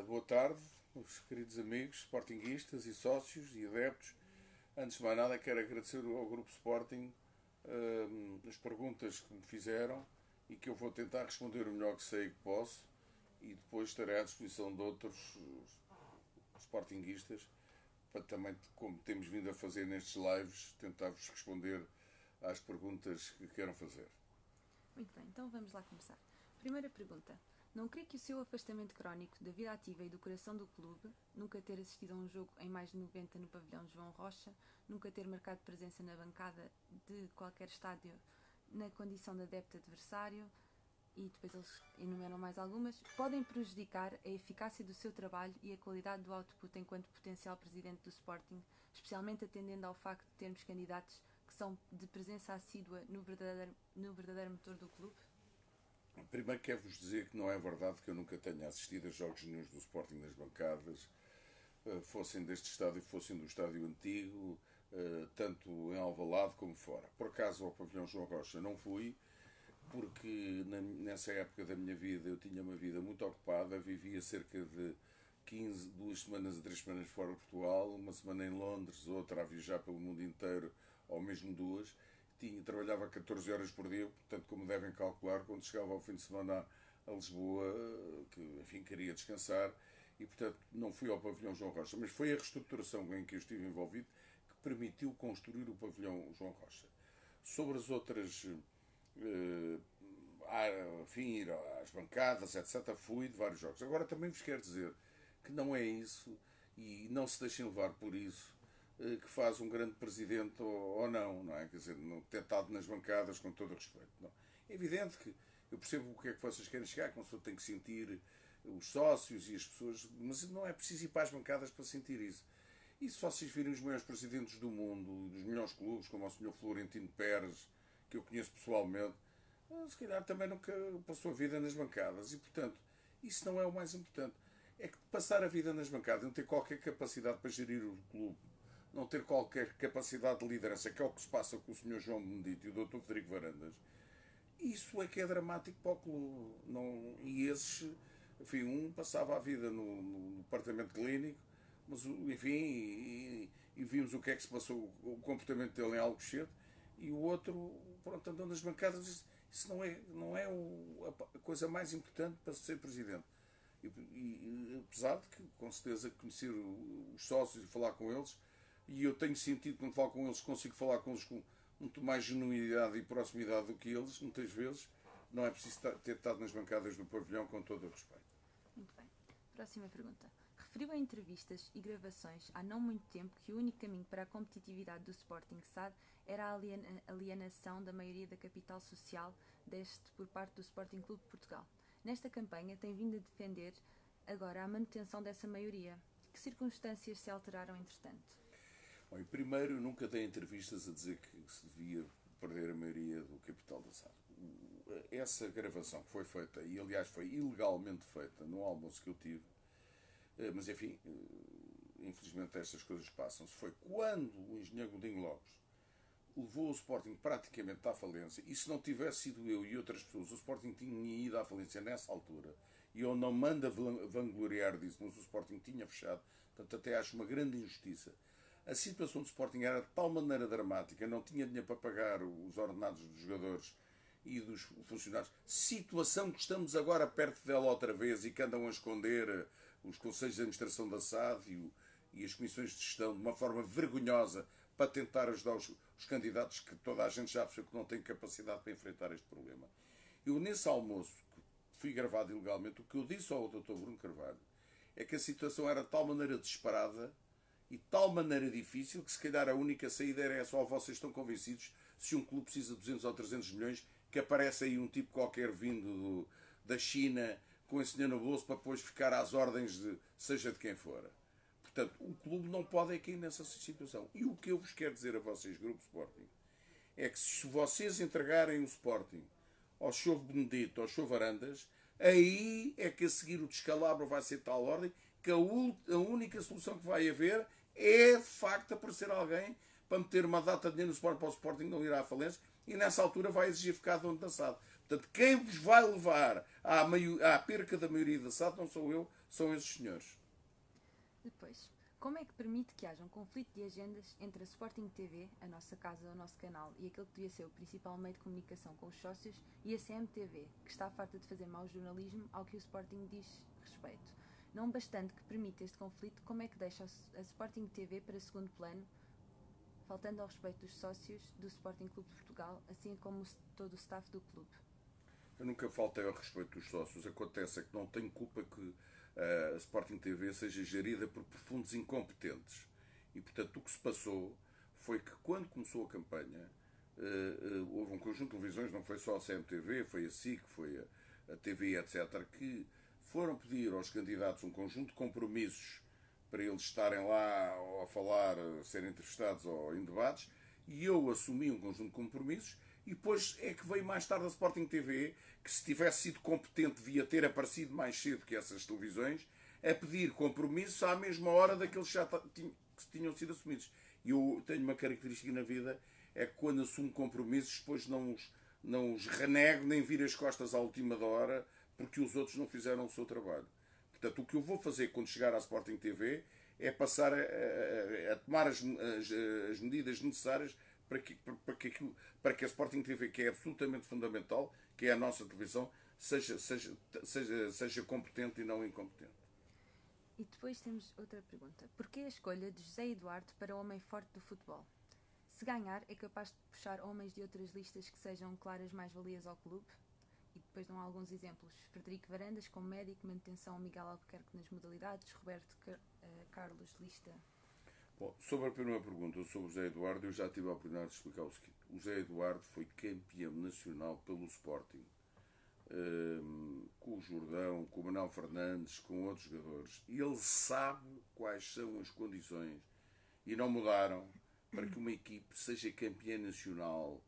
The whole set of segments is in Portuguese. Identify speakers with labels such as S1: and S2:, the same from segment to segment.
S1: Boa tarde, meus queridos amigos, sportinguistas e sócios e adeptos. Antes de mais nada, quero agradecer ao Grupo Sporting as perguntas que me fizeram e que eu vou tentar responder o melhor que sei que posso, e depois estarei à disposição de outros sportinguistas para também, como temos vindo a fazer nestes lives, tentar-vos responder às perguntas que queiram fazer.
S2: Muito bem, então vamos lá começar. Primeira pergunta. Não crê que o seu afastamento crónico da vida ativa e do coração do clube, nunca ter assistido a um jogo em mais de 90 no pavilhão João Rocha, nunca ter marcado presença na bancada de qualquer estádio na condição de adepto adversário, e depois eles enumeram mais algumas, podem prejudicar a eficácia do seu trabalho e a qualidade do output enquanto potencial presidente do Sporting, especialmente atendendo ao facto de termos candidatos que são de presença assídua no verdadeiro motor do clube?
S1: Primeiro quero-vos dizer que não é verdade que eu nunca tenha assistido a jogos nenhuns do Sporting nas bancadas, fossem deste estádio, fossem do estádio antigo, tanto em Alvalade como fora. Por acaso ao pavilhão João Rocha não fui, porque nessa época da minha vida eu tinha uma vida muito ocupada, vivia cerca de 2 semanas a 3 semanas fora de Portugal, uma semana em Londres, outra a viajar pelo mundo inteiro, ou mesmo 2. Trabalhava 14 horas por dia, portanto, como devem calcular, quando chegava ao fim de semana a Lisboa, que, enfim, queria descansar, e, portanto, não fui ao pavilhão João Rocha. Mas foi a reestruturação em que eu estive envolvido que permitiu construir o pavilhão João Rocha. Sobre as outras, enfim, ir às bancadas, etc., fui de vários jogos. Agora, também vos quero dizer que não é isso, e não se deixem levar por isso, que faz um grande presidente ou não é? Quer dizer, não ter estado nas bancadas, com todo o respeito. Não. É evidente que eu percebo o que é que vocês querem chegar, que uma pessoa tem que sentir os sócios e as pessoas, mas não é preciso ir para as bancadas para sentir isso. E se vocês virem os maiores presidentes do mundo, dos melhores clubes, como o Sr. Florentino Pérez, que eu conheço pessoalmente, se calhar também nunca passou a vida nas bancadas. E, portanto, isso não é o mais importante. É que passar a vida nas bancadas, não ter qualquer capacidade para gerir o clube, não ter qualquer capacidade de liderança, que é o que se passa com o Sr. João Benedito e o Dr. Frederico Varandas, isso é que é dramático para o clube. Não, e esses, enfim, um passava a vida no departamento clínico, mas, enfim, e vimos o que é que se passou, o comportamento dele em Alcochete, e o outro, pronto, andando nas bancadas. Isso não é a coisa mais importante para ser presidente. E apesar de que, com certeza, conhecer os sócios e falar com eles, e eu tenho sentido, quando falo com eles, consigo falar com eles com muito mais genuinidade e proximidade do que eles, muitas vezes. Não é preciso ter estado nas bancadas do pavilhão, com todo o respeito.
S2: Muito bem. Próxima pergunta. Referiu em entrevistas e gravações há não muito tempo que o único caminho para a competitividade do Sporting SAD era a alienação da maioria da capital social deste por parte do Sporting Clube de Portugal. Nesta campanha tem vindo a defender agora a manutenção dessa maioria. Que circunstâncias se alteraram entretanto?
S1: Bom, primeiro, nunca dei entrevistas a dizer que se devia perder a maioria do capital da SAD. Essa gravação que foi feita, e aliás foi ilegalmente feita no almoço que eu tive, mas enfim, infelizmente estas coisas passam-se, foi quando o engenheiro Godinho Lopes levou o Sporting praticamente à falência, e se não tivesse sido eu e outras pessoas, o Sporting tinha ido à falência nessa altura, e eu não mando a vangloriar disso, mas o Sporting tinha fechado, portanto até acho uma grande injustiça. A situação do Sporting era de tal maneira dramática, não tinha dinheiro para pagar os ordenados dos jogadores e dos funcionários. Situação que estamos agora perto dela outra vez e que andam a esconder os conselhos de administração da SAD e as comissões de gestão de uma forma vergonhosa para tentar ajudar os candidatos, que toda a gente já percebeu que não tem capacidade para enfrentar este problema. Eu, nesse almoço, que fui gravado ilegalmente, o que eu disse ao Dr. Bruno Carvalho é que a situação era de tal maneira desesperada e de tal maneira difícil que se calhar a única saída era essa: ou vocês estão convencidos, se um clube precisa de 200 ou 300 milhões, que aparece aí um tipo qualquer vindo da China com esse dinheiro no bolso para depois ficar às ordens de seja de quem for. Portanto, o clube não pode cair nessa situação. E o que eu vos quero dizer a vocês, Grupo Sporting, é que se vocês entregarem o Sporting ao Sr. Benedito, ao Sr. Varandas, aí é que a seguir o descalabro vai ser de tal ordem que a única solução que vai haver é, de facto, aparecer alguém para meter uma data de dinheiro no Sporting para o Sporting não ir à falência, e nessa altura vai exigir ficar dono da SAD. Portanto, quem vos vai levar à perca da maioria da SAD não sou eu, são esses senhores.
S2: Depois, como é que permite que haja um conflito de agendas entre a Sporting TV, a nossa casa, o nosso canal, e aquele que devia ser o principal meio de comunicação com os sócios, e a CMTV, que está farta de fazer mau jornalismo ao que o Sporting diz respeito? Não bastante que permita este conflito, como é que deixa a Sporting TV para segundo plano, faltando ao respeito dos sócios do Sporting Clube de Portugal, assim como todo o staff do clube?
S1: Eu nunca faltei ao respeito dos sócios. Acontece é que não tenho culpa que a Sporting TV seja gerida por profundos incompetentes. E, portanto, o que se passou foi que, quando começou a campanha, houve um conjunto de televisões, não foi só a CMTV, foi a SIC, foi a TV, etc., que foram pedir aos candidatos um conjunto de compromissos para eles estarem lá ou a falar, serem entrevistados ou em debates, e eu assumi um conjunto de compromissos. E depois é que veio mais tarde a Sporting TV, que se tivesse sido competente devia ter aparecido mais cedo que essas televisões, a pedir compromissos à mesma hora daqueles que tinham sido assumidos. E eu tenho uma característica na vida, é que quando assumo compromissos, depois não os renego nem viro as costas à última hora, porque os outros não fizeram o seu trabalho. Portanto, o que eu vou fazer quando chegar à Sporting TV é passar a tomar as medidas necessárias para que a Sporting TV, que é absolutamente fundamental, que é a nossa televisão, seja competente e não incompetente.
S2: E depois temos outra pergunta. Porquê a escolha de José Eduardo para o homem forte do futebol? Se ganhar, é capaz de puxar homens de outras listas que sejam claras mais-valias ao clube? E depois dão alguns exemplos. Frederico Varandas como médico, manutenção Miguel Albuquerque nas modalidades, Roberto Carlos lista.
S1: Bom, sobre a primeira pergunta sobre o José Eduardo, eu já tive a oportunidade de explicar o seguinte. O José Eduardo foi campeão nacional pelo Sporting, com o Jordão, com o Manuel Fernandes, com outros jogadores. E ele sabe quais são as condições, e não mudaram, para que uma equipe seja campeã nacional.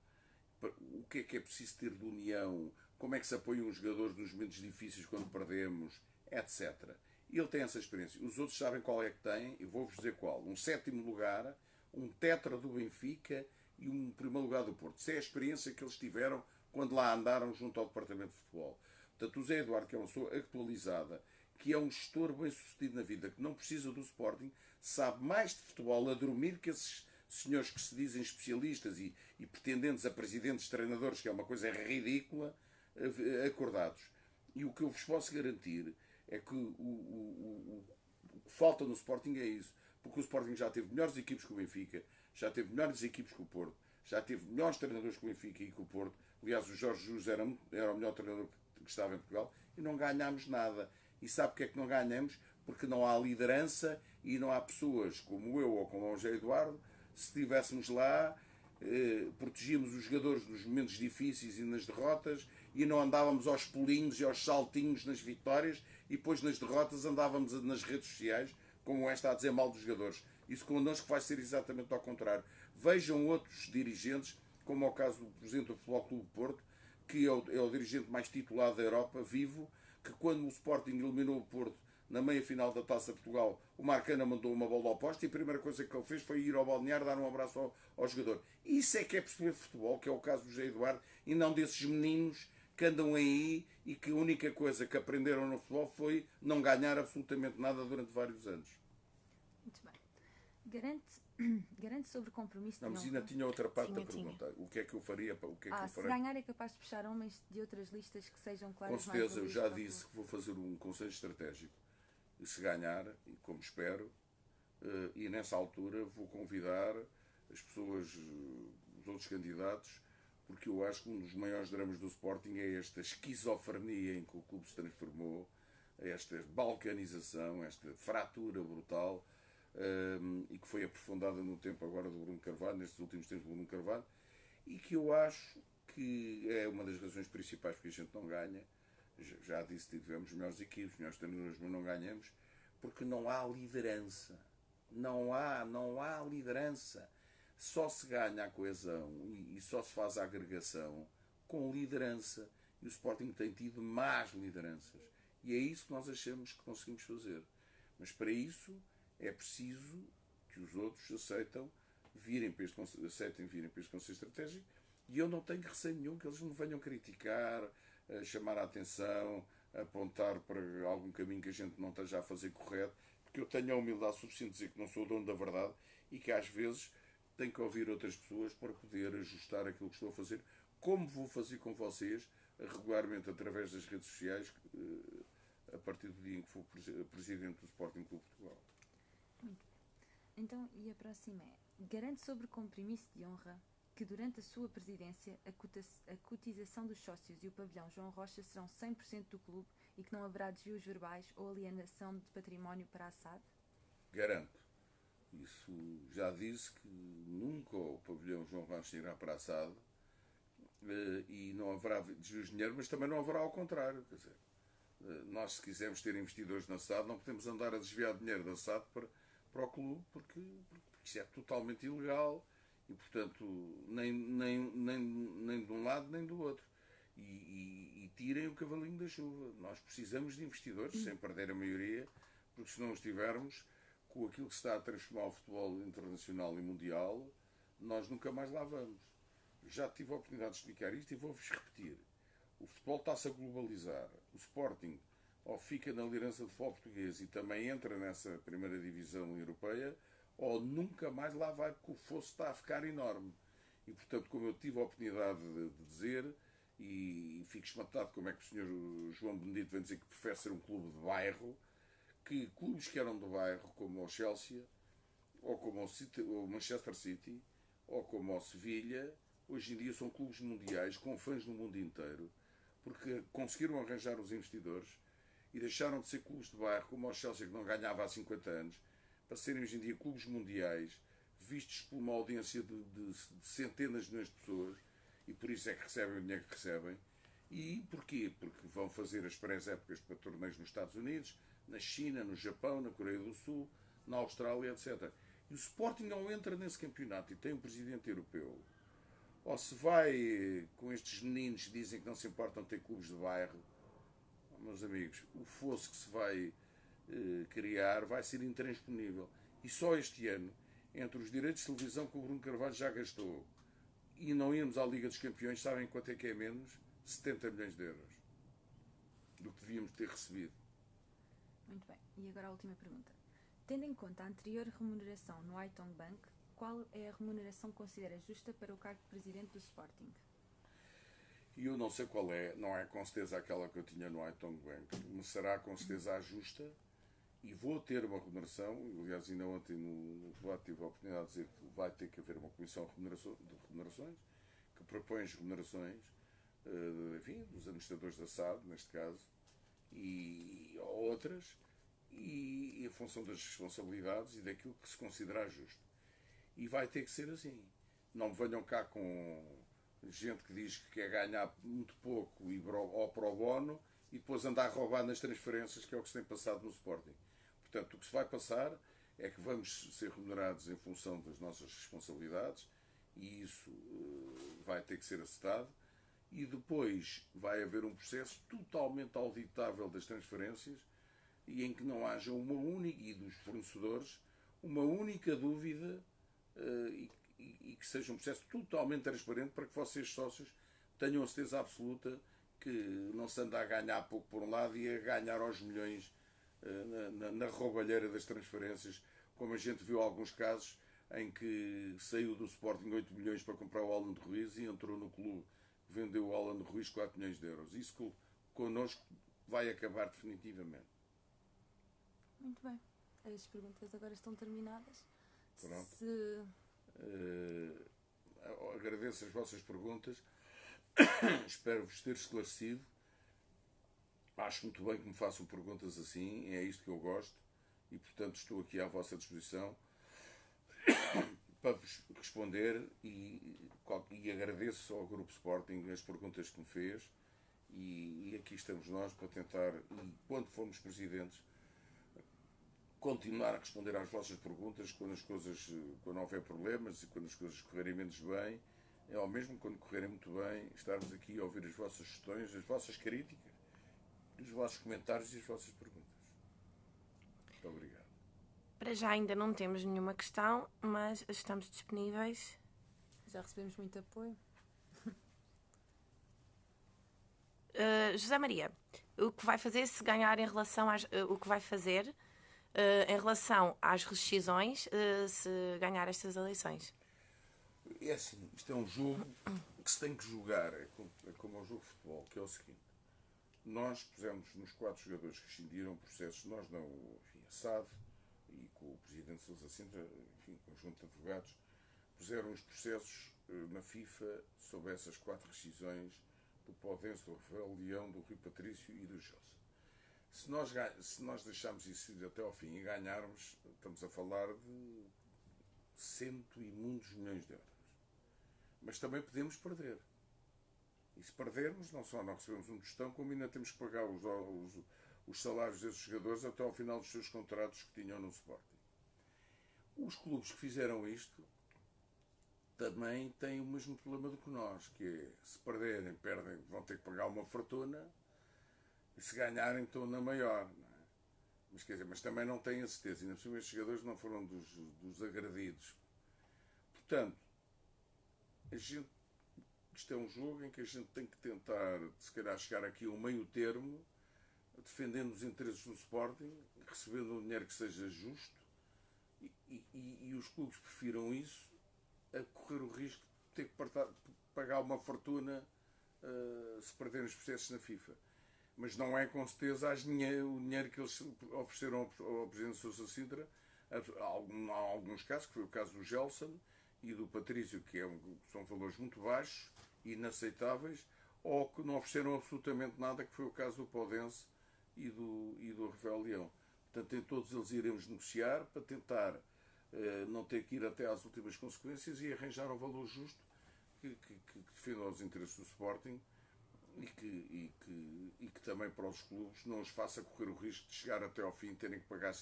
S1: O que é preciso ter de união, como é que se apoiam os jogadores nos momentos difíceis quando perdemos, etc. E ele tem essa experiência. Os outros sabem qual é que tem, e vou-vos dizer qual. Um 7º lugar, um tetra do Benfica e um 1º lugar do Porto. Isso é a experiência que eles tiveram quando lá andaram junto ao departamento de futebol. Portanto, o Zé Eduardo, que é uma pessoa atualizada, que é um gestor bem-sucedido na vida, que não precisa do Sporting, sabe mais de futebol a dormir que esses senhores que se dizem especialistas e pretendentes a presidentes, treinadores, que é uma coisa ridícula, acordados. E o que eu vos posso garantir é que o que falta no Sporting é isso. Porque o Sporting já teve melhores equipes que o Benfica, já teve melhores equipes que o Porto, já teve melhores treinadores que o Benfica e que o Porto. Aliás, o Jorge Jesus era o melhor treinador que estava em Portugal e não ganhámos nada. E sabe porque é que não ganhamos? Porque não há liderança e não há pessoas como eu ou como o José Eduardo. Se estivéssemos lá, protegíamos os jogadores nos momentos difíceis e nas derrotas e não andávamos aos pulinhos e aos saltinhos nas vitórias e depois nas derrotas andávamos nas redes sociais como esta a dizer mal dos jogadores. Isso connosco vai ser exatamente ao contrário. Vejam outros dirigentes, como é o caso do presidente do Futebol Clube do Porto, que é o dirigente mais titulado da Europa, vivo, que quando o Sporting eliminou o Porto na meia-final da Taça de Portugal, o Marcana mandou uma bola ao poste e a primeira coisa que ele fez foi ir ao balneário dar um abraço ao jogador. Isso é que é perceber de futebol, que é o caso do José Eduardo, e não desses meninos que andam aí e que a única coisa que aprenderam no futebol foi não ganhar absolutamente nada durante vários anos.
S2: Muito bem. Garante sobre compromisso
S1: não,
S2: de
S1: mas ainda tinha outra parte da pergunta.
S2: Tinha.
S1: O que é que eu faria? O que é que eu
S2: se
S1: faria?
S2: ganhar é capaz de puxar homens de outras listas que sejam claras.
S1: Com certeza, eu já disse que vou fazer um conselho estratégico. E se ganhar, e como espero, e nessa altura vou convidar as pessoas, os outros candidatos, porque eu acho que um dos maiores dramas do Sporting é esta esquizofrenia em que o clube se transformou, esta balcanização, esta fratura brutal, e que foi aprofundada no tempo agora do Bruno Carvalho, nestes últimos tempos do Bruno Carvalho, e que eu acho que é uma das razões principais porque a gente não ganha. Já disse que tivemos melhores equipes, melhores treinadores, mas não ganhamos, porque não há liderança. Não há liderança. Só se ganha a coesão e só se faz a agregação com liderança. E o Sporting tem tido más lideranças. E é isso que nós achamos que conseguimos fazer. Mas para isso é preciso que os outros aceitem virem para este conselho estratégico. E eu não tenho receio nenhum que eles me venham criticar, chamar a atenção, apontar para algum caminho que a gente não esteja a fazer correto, porque eu tenho a humildade suficiente de dizer que não sou o dono da verdade e que às vezes tenho que ouvir outras pessoas para poder ajustar aquilo que estou a fazer, como vou fazer com vocês regularmente através das redes sociais a partir do dia em que for presidente do Sporting Clube de Portugal.
S2: Muito bem. Então, e a próxima é: garante sobre compromisso de honra que durante a sua presidência a cotização dos sócios e o pavilhão João Rocha serão 100% do clube e que não haverá desvios verbais ou alienação de património para a SAD?
S1: Garanto. Isso já disse que nunca o pavilhão João Rocha irá para a SAD e não haverá desvios de dinheiro, mas também não haverá ao contrário. Quer dizer, nós, se quisermos ter investidores na SAD, não podemos andar a desviar dinheiro da SAD para o clube, porque isso é totalmente ilegal e, portanto, nem de um lado nem do outro. E tirem o cavalinho da chuva. Nós precisamos de investidores, sem perder a maioria, porque se não os tivermos, com aquilo que se está a transformar o futebol internacional e mundial, nós nunca mais lá vamos. Já tive a oportunidade de explicar isto e vou-vos repetir. O futebol está-se a globalizar. O Sporting ou fica na liderança do futebol português e também entra nessa primeira divisão europeia, ou nunca mais lá vai, porque o fosso está a ficar enorme. E, portanto, como eu tive a oportunidade de dizer, e fico espantado como é que o Sr. João Benedito vem dizer que prefere ser um clube de bairro, que clubes que eram do bairro, como o Chelsea, ou como o Manchester City, ou como o Sevilha, hoje em dia são clubes mundiais, com fãs no mundo inteiro, porque conseguiram arranjar os investidores e deixaram de ser clubes de bairro, como o Chelsea, que não ganhava há 50 anos, para serem hoje em dia clubes mundiais, vistos por uma audiência de centenas de milhões de pessoas, e por isso é que recebem o dinheiro que recebem. E porquê? Porque vão fazer as pré-épocas para torneios nos Estados Unidos, na China, no Japão, na Coreia do Sul, na Austrália, etc. E o Sporting não entra nesse campeonato e tem um presidente europeu. Ou se vai com estes meninos que dizem que não se importam de ter clubes de bairro, meus amigos, o fosso que se vai criar vai ser intransponível. E só este ano, entre os direitos de televisão que o Bruno Carvalho já gastou e não irmos à Liga dos Campeões, sabem quanto é que é menos? 70 milhões de euros do que devíamos ter recebido.
S2: Muito bem. E agora a última pergunta. Tendo em conta a anterior remuneração no Haitong Bank, qual é a remuneração que considera justa para o cargo de presidente do Sporting?
S1: E eu não sei qual é, não é com certeza aquela que eu tinha no Haitong Bank, mas será com certeza a justa e vou ter uma remuneração. Aliás, ainda ontem no debate tive a oportunidade de dizer que vai ter que haver uma comissão de remunerações que propõe as remunerações enfim, dos administradores da SAD, neste caso, e outras, e em função das responsabilidades e daquilo que se considerar justo. E vai ter que ser assim. Não me venham cá com gente que diz que quer ganhar muito pouco e ou pro bono e depois andar a roubar nas transferências, que é o que se tem passado no Sporting. Portanto, o que se vai passar é que vamos ser remunerados em função das nossas responsabilidades e isso vai ter que ser acertado. E depois vai haver um processo totalmente auditável das transferências e em que não haja uma única, e dos fornecedores, uma única dúvida e que seja um processo totalmente transparente para que vocês, sócios, tenham a certeza absoluta que não se anda a ganhar pouco por um lado e a ganhar aos milhões na roubalheira das transferências, como a gente viu alguns casos em que saiu do Sporting 8 milhões para comprar o Alan de Ruiz e entrou no clube, vendeu o Alan de Ruiz 4 milhões de euros. Isso connosco vai acabar definitivamente.
S2: Muito bem. As perguntas agora estão terminadas.
S1: Pronto. Agradeço as vossas perguntas. Espero-vos ter esclarecido. Acho muito bem que me façam perguntas assim. É isto que eu gosto. E, portanto, estou aqui à vossa disposição para vos responder e agradeço ao Grupo Sporting as perguntas que me fez e aqui estamos nós para tentar, e quando formos presidentes, continuar a responder às vossas perguntas quando houver problemas e quando as coisas correrem menos bem, ou mesmo quando correrem muito bem, estarmos aqui a ouvir as vossas sugestões, as vossas críticas, os vossos comentários e as vossas perguntas. Muito obrigado.
S3: Para já ainda não temos nenhuma questão, mas estamos disponíveis.
S2: Já recebemos muito apoio.
S3: José Maria, o que vai fazer se ganhar em relação o que vai fazer em relação às rescisões se ganhar estas eleições?
S1: É assim, isto é um jogo que se tem que jogar, como um jogo de futebol, que é o seguinte. Nós pusemos nos 4 jogadores que rescindiram processos, nós não, enfim, a SAD e com o Presidente Sousa Sintra, enfim, conjunto de advogados, puseram os processos na FIFA sobre essas 4 rescisões do Podense, do Rafael Leão, do Rui Patrício e do Josa. Se nós deixarmos isso ir até ao fim e ganharmos, estamos a falar de cento e muitos milhões de euros. Mas também podemos perder. E se perdermos, não só não recebemos um tostão, como ainda temos que pagar os salários desses jogadores até ao final dos seus contratos que tinham no Sporting. Os clubes que fizeram isto também têm o mesmo problema do que nós, que é, se perderem, perdem, vão ter que pagar uma fortuna, e se ganharem, estão na maior. Não é? Mas, quer dizer, mas também não têm a certeza. E, na cima, estes jogadores não foram dos agredidos. Portanto, isto é um jogo em que a gente tem que tentar, se calhar, chegar aqui a um meio termo, defendendo os interesses do Sporting, recebendo um dinheiro que seja justo, e os clubes prefiram isso a correr o risco de ter que pagar uma fortuna se perderem os processos na FIFA. Mas não é com certeza o dinheiro que eles ofereceram ao Presidente Sousa Sintra. Há alguns casos, que foi o caso do Gelson e do Patrício, que são valores muito baixos, inaceitáveis, ou que não ofereceram absolutamente nada, que foi o caso do Podense e do Rafael Leão. Portanto, em todos eles iremos negociar para tentar não ter que ir até às últimas consequências e arranjar um valor justo que defenda os interesses do Sporting e que também para os clubes não os faça correr o risco de chegar até ao fim e terem que pagar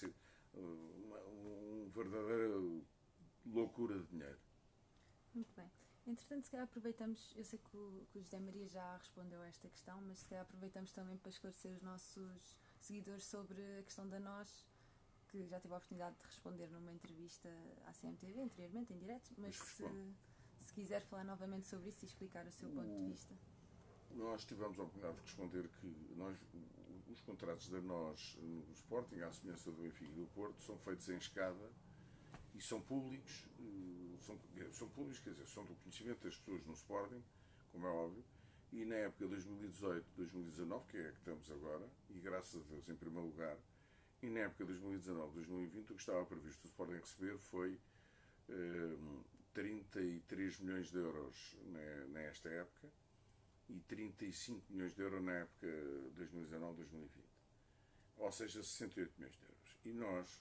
S1: uma verdadeira loucura de dinheiro.
S2: Muito bem. Entretanto, se calhar aproveitamos, eu sei que o José Maria já respondeu a esta questão, mas se calhar aproveitamos também para esclarecer os nossos seguidores sobre a questão da NOS, que já tive a oportunidade de responder numa entrevista à CMTV anteriormente, em direto, mas se quiser falar novamente sobre isso e explicar o seu ponto de vista.
S1: Nós tivemos a oportunidade de responder que os contratos da NOS no Sporting, à semelhança do Benfica e do Porto, são feitos em escada e são públicos, são públicos, quer dizer, são do conhecimento das pessoas no Sporting, como é óbvio, e na época de 2018-2019, que é a que estamos agora, e graças a Deus em primeiro lugar, e na época de 2019-2020, o que estava previsto o Sporting receber foi 33 milhões de euros nesta época e 35 milhões de euros na época 2019-2020. Ou seja, 68 milhões de euros. E nós,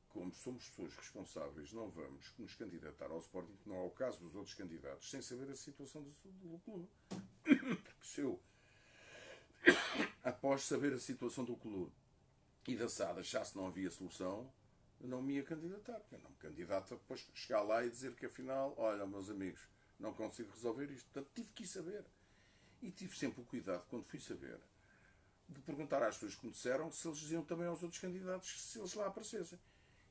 S1: como somos pessoas responsáveis, não vamos nos candidatar ao Sporting, que não é o caso dos outros candidatos, sem saber a situação do clube. Porque se eu, após saber a situação do clube e da SAD, achasse que não havia solução, eu não me ia candidatar. Eu não me candidato a depois chegar lá e dizer que afinal, olha, meus amigos, não consigo resolver isto. Portanto, tive que ir saber. E tive sempre o cuidado, quando fui saber, de perguntar às pessoas que me disseram se eles diziam também aos outros candidatos se eles lá aparecessem.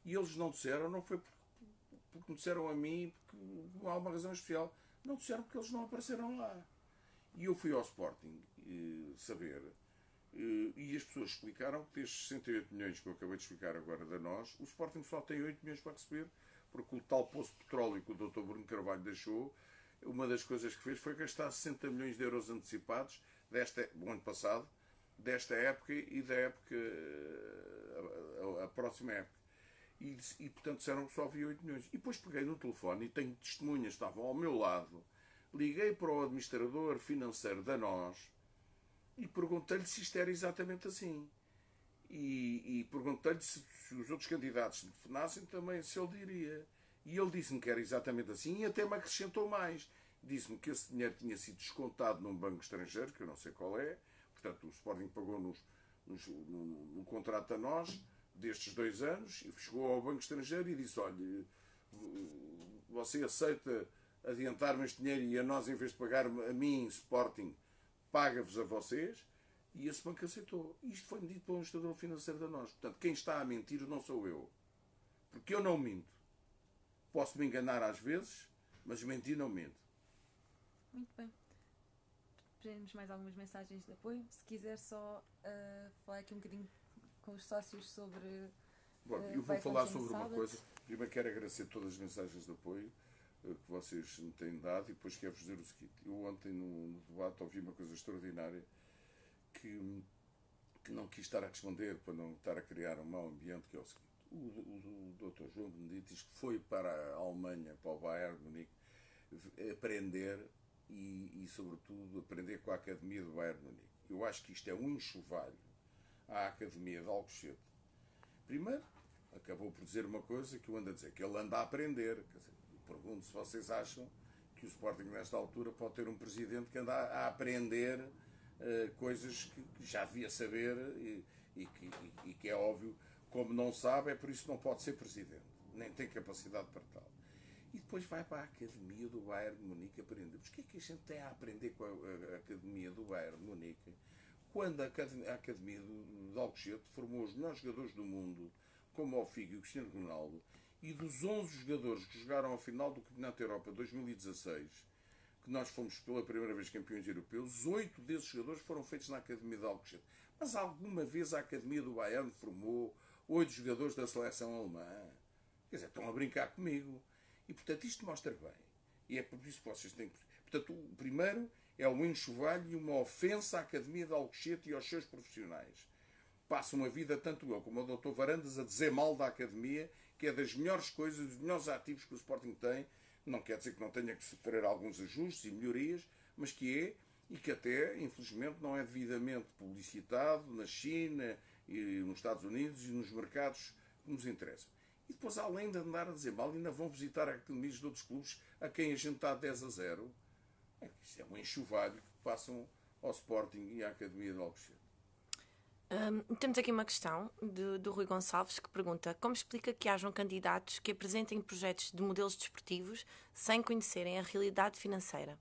S1: E eles não disseram, não foi porque me disseram a mim, porque não há uma razão especial. Não disseram porque eles não apareceram lá. E eu fui ao Sporting saber, e as pessoas explicaram que destes 68 milhões que eu acabei de explicar agora da NOS, o Sporting só tem 8 milhões para receber, porque o tal poço de petróleo que o Dr. Bruno Carvalho deixou, uma das coisas que fez foi gastar 60 milhões de euros antecipados do ano passado, desta época e da época, a próxima época. E portanto disseram que só havia 8 milhões. E depois peguei no telefone e tenho testemunhas, estavam ao meu lado, liguei para o administrador financeiro da NOS e perguntei-lhe se isto era exatamente assim. E perguntei-lhe se os outros candidatos telefonassem também, se ele diria. E ele disse-me que era exatamente assim e até me acrescentou mais. Disse-me que esse dinheiro tinha sido descontado num banco estrangeiro, que eu não sei qual é. Portanto, o Sporting pagou no contrato da NOS destes 2 anos e chegou ao banco estrangeiro e disse, olha, você aceita adiantar-me este dinheiro e a nós, em vez de pagar a mim, Sporting, paga-vos a vocês? E esse banco aceitou. Isto foi-me dito pelo administrador financeiro da NOS. Portanto, quem está a mentir não sou eu. Porque eu não minto. Posso me enganar às vezes, mas mentir não minto.
S2: Muito bem. teremos mais algumas mensagens de apoio. Se quiser só falar aqui um bocadinho com os sócios sobre...
S1: Bom, eu vou falar sobre uma coisa. Primeiro quero agradecer todas as mensagens de apoio que vocês me têm dado e depois quero dizer o seguinte. Eu ontem no debate ouvi uma coisa extraordinária que não quis estar a responder para não estar a criar um mau ambiente, que é o seguinte. O Dr. João Benedito diz que foi para a Alemanha, para o Bayern de Munique, aprender e, sobretudo, aprender com a Academia do Bayern de Munique. Eu acho que isto é um enxovalho à Academia de Alcochete. Primeiro, acabou por dizer uma coisa que eu ando a dizer, que ele anda a aprender. Quer dizer, eu pergunto se vocês acham que o Sporting, nesta altura, pode ter um presidente que anda a aprender coisas que já devia saber e que é óbvio, como não sabe, é por isso que não pode ser presidente. Nem tem capacidade para tal. E depois vai para a Academia do Bayern de Munique aprender. Mas o que é que a gente tem a aprender com a Academia do Bayern de Munique? Quando a Academia de Alcochete formou os melhores jogadores do mundo, como o Figo e o Cristiano Ronaldo, e dos 11 jogadores que jogaram a final do Campeonato da Europa 2016, que nós fomos pela primeira vez campeões europeus, 8 desses jogadores foram feitos na Academia de Alcochete. Mas alguma vez a Academia do Bayern formou 8 jogadores da seleção alemã? Quer dizer, estão a brincar comigo. E, portanto, isto mostra bem. E é por isso que vocês têm que... Portanto, o primeiro é um enxovalho e uma ofensa à Academia de Alcochete e aos seus profissionais. Passam a vida, tanto eu como o Dr. Varandas, a dizer mal da Academia, que é das melhores coisas, dos melhores ativos que o Sporting tem. Não quer dizer que não tenha que sofrer alguns ajustes e melhorias, mas que é, e que até, infelizmente, não é devidamente publicitado na China, e nos Estados Unidos e nos mercados que nos interessam. E depois, além de andar a dizer mal, ainda vão visitar academias de outros clubes a quem a gente está 10-0. Isto é um enxovalho que passam ao Sporting e à Academia de Alcochete.
S3: Temos aqui uma questão do Rui Gonçalves que pergunta: como explica que hajam candidatos que apresentem projetos de modelos desportivos sem conhecerem a realidade financeira?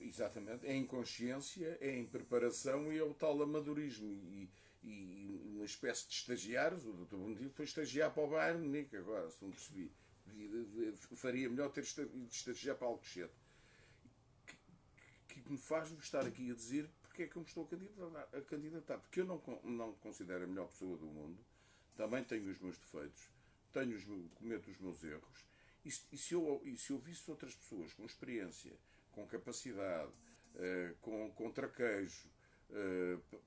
S1: Exatamente. É inconsciência, é impreparação e é o tal amadorismo. E uma espécie de estagiários. O Dr. Benedito foi estagiar para o Bayern de Munique agora, se não percebi. Faria melhor ter ido estagiar para Alcochete. Que me faz estar aqui a dizer porque é que eu me estou a candidatar. Porque eu não me considero a melhor pessoa do mundo. Também tenho os meus defeitos. Cometo os meus erros. E se eu visse outras pessoas com experiência, com capacidade, com traquejo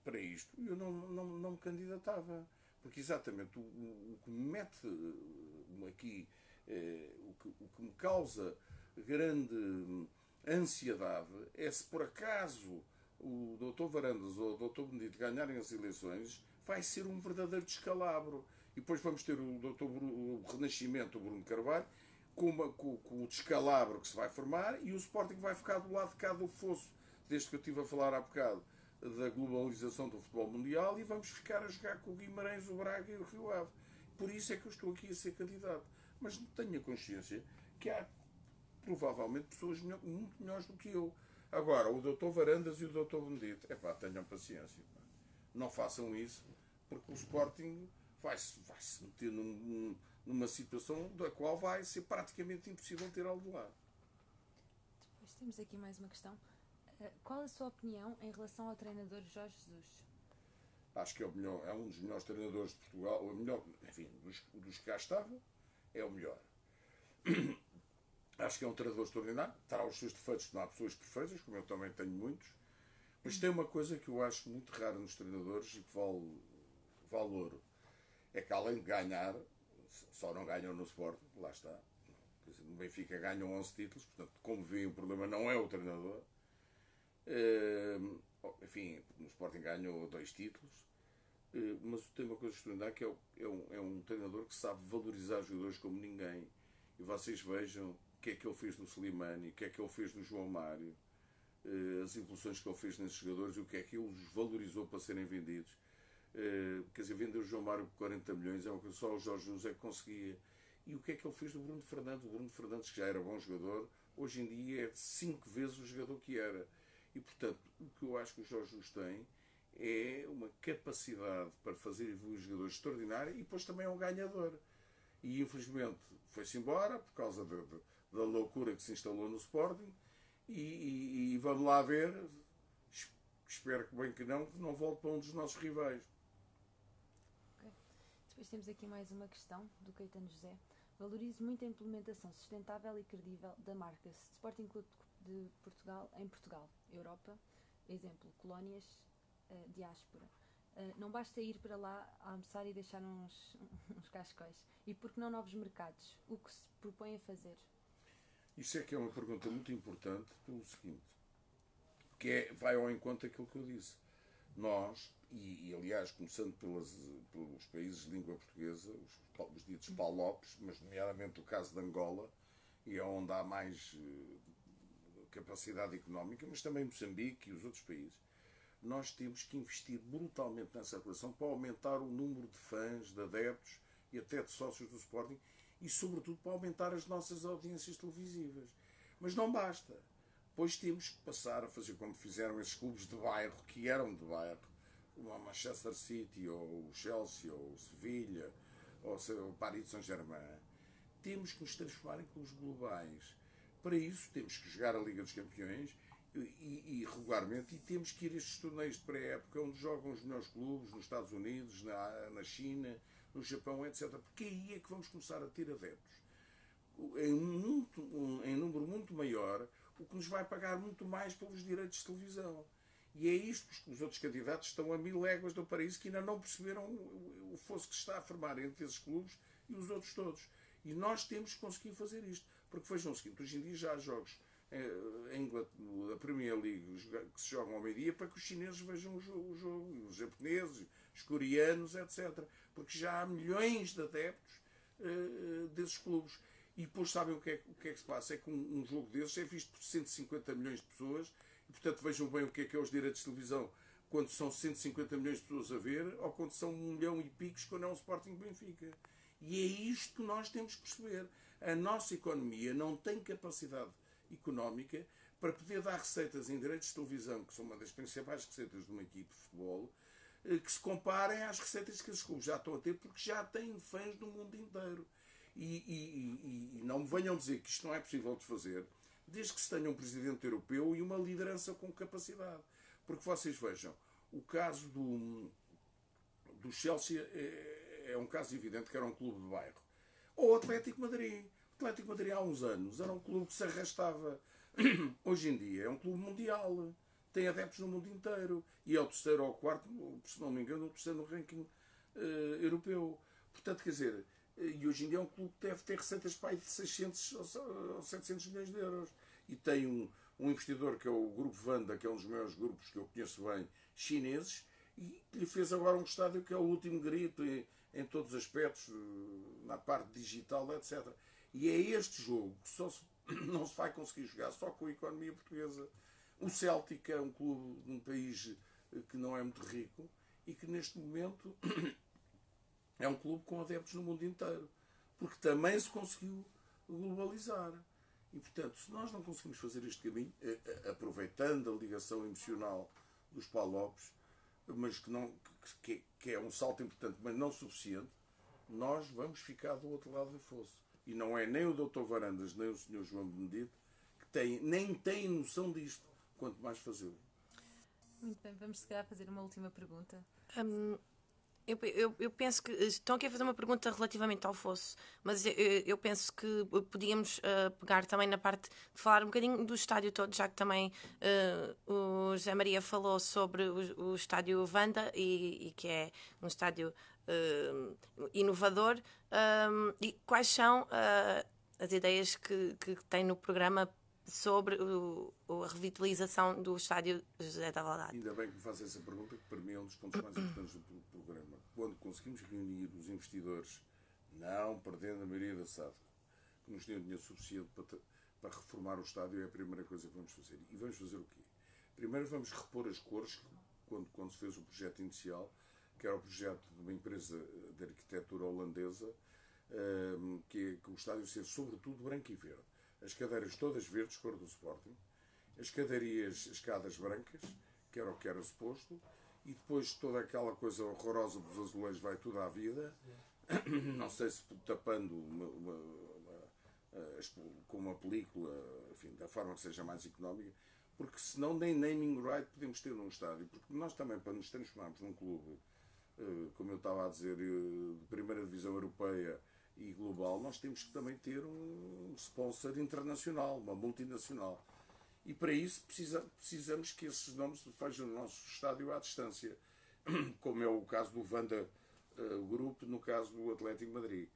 S1: para isto, eu não me candidatava. Porque exatamente o que me mete aqui, o que me causa grande ansiedade é se por acaso o Dr. Varandas ou o Dr. Benedito ganharem as eleições, vai ser um verdadeiro descalabro. E depois vamos ter o renascimento do Bruno Carvalho, com o descalabro que se vai formar, e o Sporting vai ficar do lado de cá do fosso, desde que eu estive a falar há bocado da globalização do futebol mundial, e vamos ficar a jogar com o Guimarães, o Braga e o Rio Ave. Por isso é que eu estou aqui a ser candidato. Mas tenho a consciência que há provavelmente pessoas muito melhores do que eu. Agora, o Dr. Varandas e o Dr. Benedito, tenham paciência. Não façam isso, porque o Sporting vai-se meter numa situação da qual vai ser praticamente impossível tirá-lo de lá.
S2: Depois temos aqui mais uma questão. Qual a sua opinião em relação ao treinador Jorge Jesus?
S1: Acho que é um dos melhores treinadores de Portugal, o melhor, enfim, dos que cá estavam, é o melhor. Acho que é um treinador extraordinário, terá os seus defeitos, não há pessoas perfeitas, como eu também tenho muitos, mas tem uma coisa que eu acho muito rara nos treinadores e que vale ouro. É que além de ganhar, só não ganham no Sporting, lá está. Quer dizer, no Benfica ganham 11 títulos, portanto, como veem, o problema não é o treinador. Enfim, no Sporting ganhou 2 títulos, mas tem uma coisa extraordinária que é um treinador que sabe valorizar os jogadores como ninguém. E vocês vejam o que é que ele fez do Slimani, o que é que ele fez do João Mário, as evoluções que ele fez nesses jogadores e o que é que ele os valorizou para serem vendidos. Quer dizer, vender o João Mário por 40 milhões é uma coisa que só o Jorge Jesus é que conseguia. E o que é que ele fez do Bruno Fernandes? O Bruno Fernandes, que já era bom jogador, hoje em dia é 5 vezes o jogador que era. E, portanto, o que eu acho que o Jorge Jesus tem é uma capacidade para fazer evoluir os jogadores extraordinária e depois também é um ganhador. E, infelizmente, foi-se embora por causa da loucura que se instalou no Sporting e vamos lá ver. Espero que bem que não volte para um dos nossos rivais.
S2: Okay. Depois temos aqui mais uma questão do Caetano José. Valorizo muito a implementação sustentável e credível da marca Sporting Clube de Portugal em Portugal, Europa, exemplo, colónias, diáspora. Não basta ir para lá almoçar e deixar uns cascóis. E por que não novos mercados? O que se propõe a fazer?
S1: Isso é que é uma pergunta muito importante pelo seguinte, que vai ao encontro daquilo que eu disse. Nós, e aliás, começando pelos países de língua portuguesa, os ditos PALOPs, mas nomeadamente o caso de Angola, e é onde há mais capacidade económica, mas também Moçambique e os outros países, nós temos que investir brutalmente nessa relação para aumentar o número de fãs, de adeptos e até de sócios do Sporting e, sobretudo, para aumentar as nossas audiências televisivas. Mas não basta. Pois temos que passar a fazer como fizeram esses clubes de bairro, que eram de bairro, como a Manchester City, ou o Chelsea, ou o Sevilha, ou o Paris Saint-Germain. Temos que nos transformar em clubes globais. Para isso, temos que jogar a Liga dos Campeões e regularmente, e temos que ir a estes torneios de pré-época onde jogam os melhores clubes, nos Estados Unidos, na China, no Japão, etc. Porque aí é que vamos começar a ter adeptos. Em número muito maior, o que nos vai pagar muito mais pelos direitos de televisão. E é isto que os outros candidatos estão a 1000 léguas do paraíso, que ainda não perceberam o fosso que se está a formar entre esses clubes e os outros todos. E nós temos que conseguir fazer isto. Porque vejam o seguinte, hoje em dia já há jogos da Premier League que se jogam ao meio-dia para que os chineses vejam o jogo, os japoneses, os coreanos, etc. Porque já há milhões de adeptos desses clubes. E depois sabem o que é que se passa? É que um jogo desses é visto por 150 milhões de pessoas e, portanto, vejam bem o que é os direitos de televisão quando são 150 milhões de pessoas a ver ou quando são 1 milhão e picos quando é um Sporting Benfica. E é isto que nós temos que perceber. A nossa economia não tem capacidade económica para poder dar receitas em direitos de televisão, que são uma das principais receitas de uma equipe de futebol, que se comparem às receitas que os clubes já estão a ter, porque já têm fãs no mundo inteiro. E não me venham dizer que isto não é possível de fazer, desde que se tenha um presidente europeu e uma liderança com capacidade. Porque vocês vejam, o caso do Chelsea é um caso evidente que era um clube de bairro. Ou o Atlético Madrid. O Atlético Madrid há uns anos era um clube que se arrastava. Hoje em dia é um clube mundial. Tem adeptos no mundo inteiro. E é o terceiro ou o quarto, se não me engano, o terceiro no ranking europeu. Portanto, quer dizer, e hoje em dia é um clube que deve ter receitas para de 600 ou 700 milhões de euros. E tem um investidor que é o Grupo Vanda, que é um dos maiores grupos que eu conheço bem, chineses, e lhe fez agora um estádio que é o último grito em todos os aspectos, na parte digital, etc. E é este jogo que não se vai conseguir jogar só com a economia portuguesa. O Celtic é um clube de um país que não é muito rico e que neste momento é um clube com adeptos no mundo inteiro. Porque também se conseguiu globalizar. E, portanto, se nós não conseguimos fazer este caminho, aproveitando a ligação emocional dos PALOPs, mas que é um salto importante, mas não suficiente, nós vamos ficar do outro lado do fosso. E não é nem o Dr. Varandas, nem o Sr. João Benedito, que nem têm noção disto, quanto mais fazê-lo.
S2: Muito bem, vamos se calhar fazer uma última pergunta.
S3: Eu penso que estão aqui a fazer uma pergunta relativamente ao fosso, mas eu penso que podíamos pegar também na parte de falar um bocadinho do estádio todo, já que também o José Maria falou sobre o estádio Vanda e que é um estádio inovador. E quais são as ideias que tem no programa sobre a revitalização do estádio José de Alvalade?
S1: Ainda bem que me faz essa pergunta, que para mim é um dos pontos mais importantes do programa. Quando conseguimos reunir os investidores, não perdendo a maioria da SAD, que nos dê dinheiro suficiente para reformar o estádio, é a primeira coisa que vamos fazer. E vamos fazer o quê? Primeiro vamos repor as cores, quando se fez o projeto inicial, que era o projeto de uma empresa de arquitetura holandesa, que o estádio ser sobretudo branco e verde. As cadeiras todas verdes, cor do Sporting, as escadas brancas, que era o que era suposto, e depois toda aquela coisa horrorosa dos azulejos vai tudo à vida, não sei se tapando com uma película, enfim, da forma que seja mais económica, porque senão nem naming right podemos ter num estádio, porque nós também, para nos transformarmos num clube, como eu estava a dizer, de primeira divisão europeia e global, nós temos que também ter um sponsor internacional, uma multinacional. E para isso precisamos que esses nomes vejam no nosso estádio à distância, como é o caso do Vanda Group, no caso do Atlético Madrid.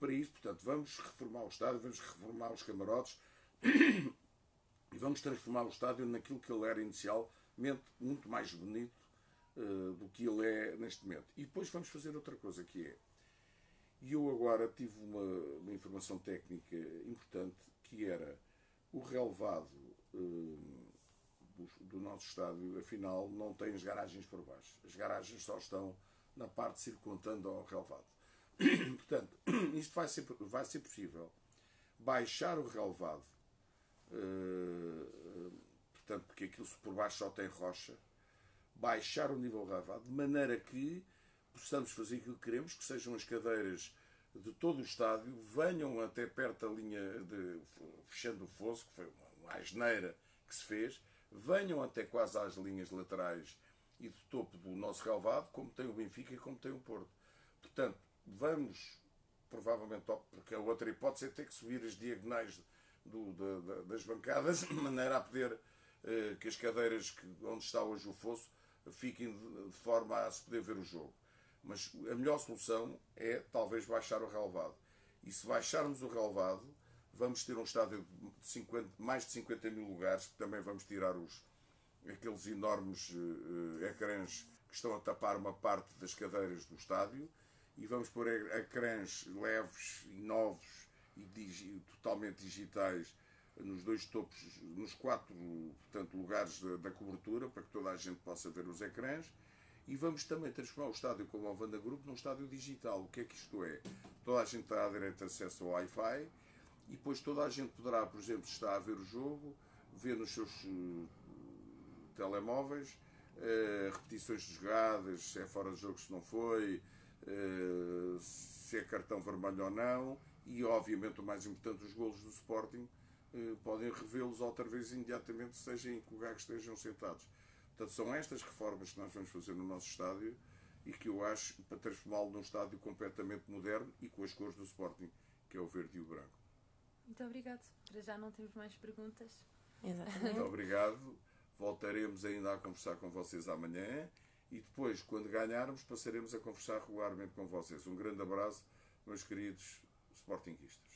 S1: Para isso, portanto, vamos reformar o estádio, vamos reformar os camarotes e vamos transformar o estádio naquilo que ele era inicialmente, muito mais bonito do que ele é neste momento. E depois vamos fazer outra coisa, que é... E eu agora tive uma informação técnica importante, que era o relevado do nosso estádio, afinal, não tem as garagens por baixo. As garagens só estão na parte circundando ao relevado. Portanto, isto vai ser possível baixar o relevado, portanto, porque aquilo por baixo só tem rocha, baixar o nível relevado, de maneira que possamos fazer aquilo que queremos, que sejam as cadeiras de todo o estádio, venham até perto da linha fechando o fosso, que foi uma asneira que se fez, venham até quase às linhas laterais e do topo do nosso relevado, como tem o Benfica e como tem o Porto. Portanto, vamos, provavelmente, porque a outra hipótese é ter que subir as diagonais das bancadas, de maneira a poder que as cadeiras onde está hoje o fosso fiquem de forma a se poder ver o jogo. Mas a melhor solução é talvez baixar o relevado. E se baixarmos o relevado, vamos ter um estádio de mais de 50 mil lugares, que também vamos tirar aqueles enormes ecrãs que estão a tapar uma parte das cadeiras do estádio, e vamos pôr ecrãs leves e novos e totalmente digitais nos dois topos, nos 4 portanto, lugares da cobertura, para que toda a gente possa ver os ecrãs. E vamos também transformar o estádio, como o Vanda Group, num estádio digital. O que é que isto é? Toda a gente terá direito a acesso ao Wi-Fi e depois toda a gente poderá, por exemplo, se está a ver o jogo, ver nos seus telemóveis repetições de jogadas, se é fora de jogo, se não foi, se é cartão vermelho ou não, e obviamente o mais importante, os golos do Sporting, podem revê-los outra vez imediatamente, seja em que lugar que estejam sentados. Portanto, são estas reformas que nós vamos fazer no nosso estádio e que eu acho para transformá-lo num estádio completamente moderno e com as cores do Sporting, que é o verde e o branco.
S2: Muito obrigado. Para já não temos mais perguntas.
S3: Exatamente.
S1: Muito obrigado. Voltaremos ainda a conversar com vocês amanhã e depois, quando ganharmos, passaremos a conversar regularmente com vocês. Um grande abraço, meus queridos sportinguistas.